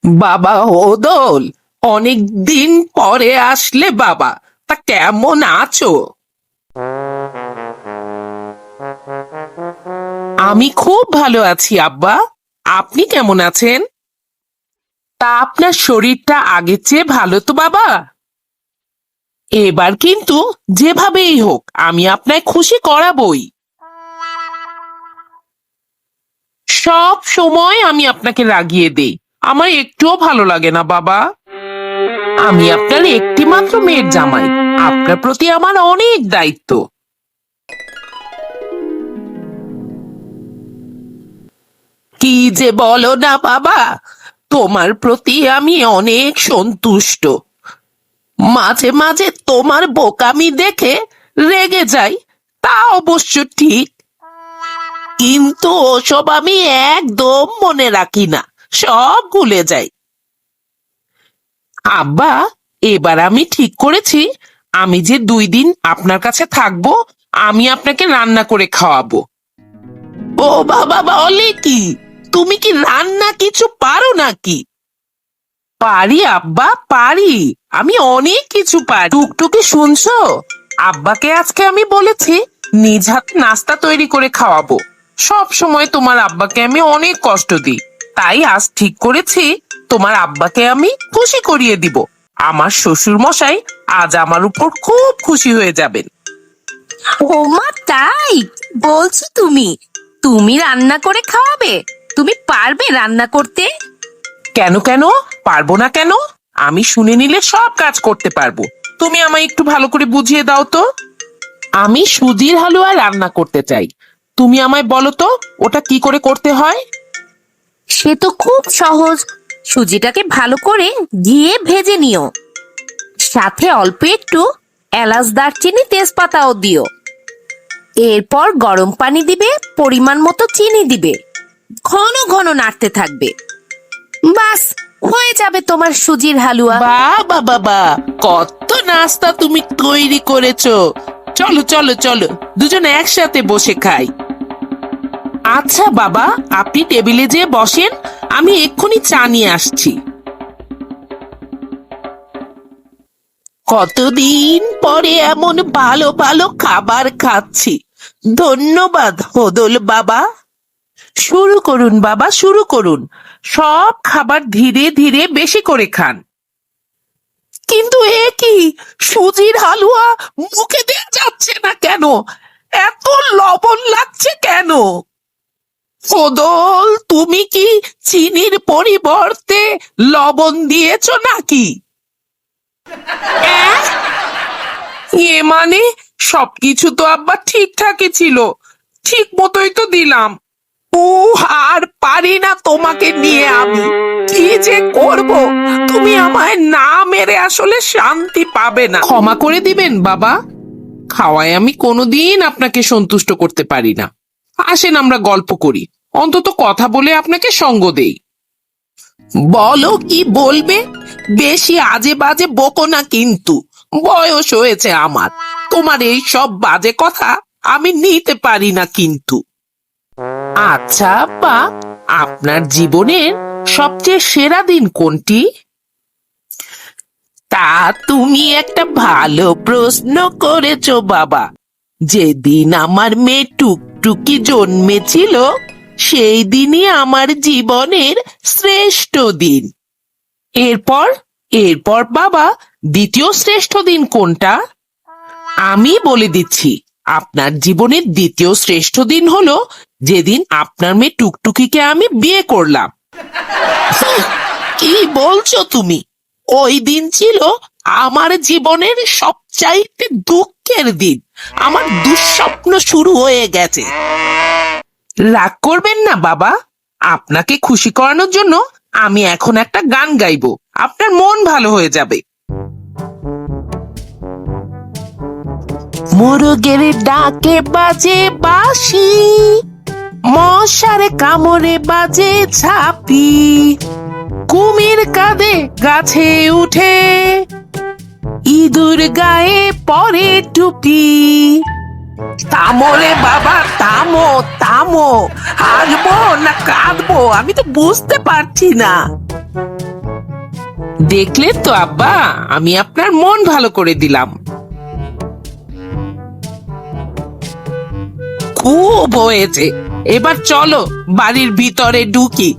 বাবা ওদল, অনেক দিন পরে আসলে বাবা। তা কেমন আছো? আমি খুব ভালো আছি আব্বা। আপনি কেমন আছেন? তা আপনার শরীরটা আগের চেয়ে ভালো তো বাবা? এবার কিন্তু যেভাবেই হোক আমি আপনায় খুশি করাবই। সব সময় আমি আপনাকে রাগিয়ে দেই, আমার একটুও ভালো লাগে না বাবা। আমি আপনার একটি মাত্র মেয়ের জামাই, আপনার প্রতি আমার অনেক দায়িত্ব। কি যে বলো না বাবা, তোমার প্রতি আমি অনেক সন্তুষ্ট। মাঝে মাঝে তোমার বোকামি দেখে রেগে যাই, তা অবশ্য ঠিক, কিন্তু ওসব আমি একদম মনে রাখি না, সব ভুলে যাই। আব্বা, এবার আমি ঠিক করেছি, আমি যে 2 দিন আপনার কাছে থাকবো, আমি আপনাকে রান্না করে খাওয়াবো। ও বাবা, বলে কি? তুমি কি রান্না কিছু পারো নাকি? পারি আব্বা, পারি। আমি অনেক কিছু পারি। টুকটুকি শুনছো? আব্বাকে আজকে আমি বলেছি নিজ হাতে নাস্তা তৈরি করে খাওয়াবো। সব সময় তোমার আব্বাকে আমি অনেক কষ্ট দিই, তাই আজ ঠিক করেছি তোমার আব্বাকে আমি খুশি করিয়ে দিব। আমার শ্বশুর মশাই আজ আমার উপর খুব খুশি হয়ে যাবেন। ও মা, তাই বলছো? তুমি তুমি রান্না করে খাওয়াবে? তুমি পারবে রান্না করতে? কেন কেন পারবো না কেন? আমি শুনে নিলে সব কাজ করতে পারবো। তুমি আমায় একটু ভালো করে বুঝিয়ে দাও তো। আমি সুজির হালুয়া রান্না করতে চাই, তুমি আমায় বলো তো ওটা কি করে করতে হয়। সে তো খুব সহজ। সুজিটাকে ভালো করে ঘিয়ে ভেজে নিও, সাথে অল্প একটু এলাচ, দারচিনি, তেজপাতাও দিও। এরপর গরম পানি দিবে, পরিমাণ মতো চিনি দিবে, ঘন ঘন নাড়তে থাকবে। বাস, হয়ে যাবে তোমার সুজির হালুয়া। বাবা বাবা, কত নাস্তা তুমি তৈরি করেছো! চলো চলো চলো, দুজনে একসাথে বসে খাই। আচ্ছা বাবা, আপনি টেবিলে যেয়ে বসেন, আমি এক্ষুনি চা নিয়ে আসছি। কতদিন পরে এমন ভালো ভালো খাবার খাচ্ছি। ধন্যবাদ হোদল বাবা। শুরু করুন বাবা, শুরু করুন। সব খাবার ধীরে ধীরে বেশি করে খান। কিন্তু এ কি, সুজির হালুয়া মুখে দেওয়া যাচ্ছে না কেন? এত লবণ লাগছে কেন? ফদল, তুমি কি চিনির পরিবর্তে লবণ দিয়েছো নাকি? অ্যাঁ? এ মানে, সবকিছু তো আব্বা ঠিকঠাকই ছিল, ঠিক মতোই তো দিলাম। ও, আর পারি না তোমাকে নিয়ে আমি, কি যে করব। তুমি আমায় না মেরে আসলে শান্তি পাবে না। ক্ষমা করে দিবেন বাবা, খাওয়ায় আমি কোনোদিন আপনাকে সন্তুষ্ট করতে পারি না। আসেন আমরা গল্প করি, অন্তত কথা বলে আপনাকে সঙ্গ দেই। বলো কি বলবে, বেশি আজে বাজে বকো না কিন্তু, বয়স হয়েছে আমার। তোমার এই সব বাজে কথা আমি নিতে পারি না কিন্তু। আচ্ছা আব্বা, আপনার জীবনের সবচেয়ে সেরা দিন কোনটি? তা তুমি একটা ভালো প্রশ্ন করেছো বাবা। যেদিন আমার মেয়ে টুকটুকি জন্মেছিল, সেই দিনই আমার জীবনের শ্রেষ্ঠ দিন। এরপর এরপর বাবা, দ্বিতীয় শ্রেষ্ঠ দিন কোনটা? আমি বলে দিচ্ছি, আপনার জীবনের দ্বিতীয় শ্রেষ্ঠ দিন হলো যেদিন আপনার মেয়ে টুকটুকিকে আমি বিয়ে করলাম। কি বলছো তুমি? ওই দিন ছিল আমার জীবনের সবচাইতে দুঃখের দিন। আমার দুঃস্বপ্ন শুরু হয়ে গেছে। রাগ করবেন না বাবা, আপনাকে খুশি করানোর জন্য আমি এখন একটা গান গাইবো, আপনার মন ভালো হয়ে যাবে। মোরগের ডাকে বাজে বাঁশি, মশার কামড়ে বাজে ঝাঁপি, কুমির কাঁদে গাছে উঠে, ইঁদুর গায়ে পরে টুপি। থামো রে বাবা, থামো থামো, হাসবো না কাঁদবো আমি তো বুঝতে পারছি না। দেখলেন তো আব্বা, আমি আপনার মন ভালো করে দিলাম। খুব হয়েছে, এবার চলো বাড়ির ভিতরে ঢুকি।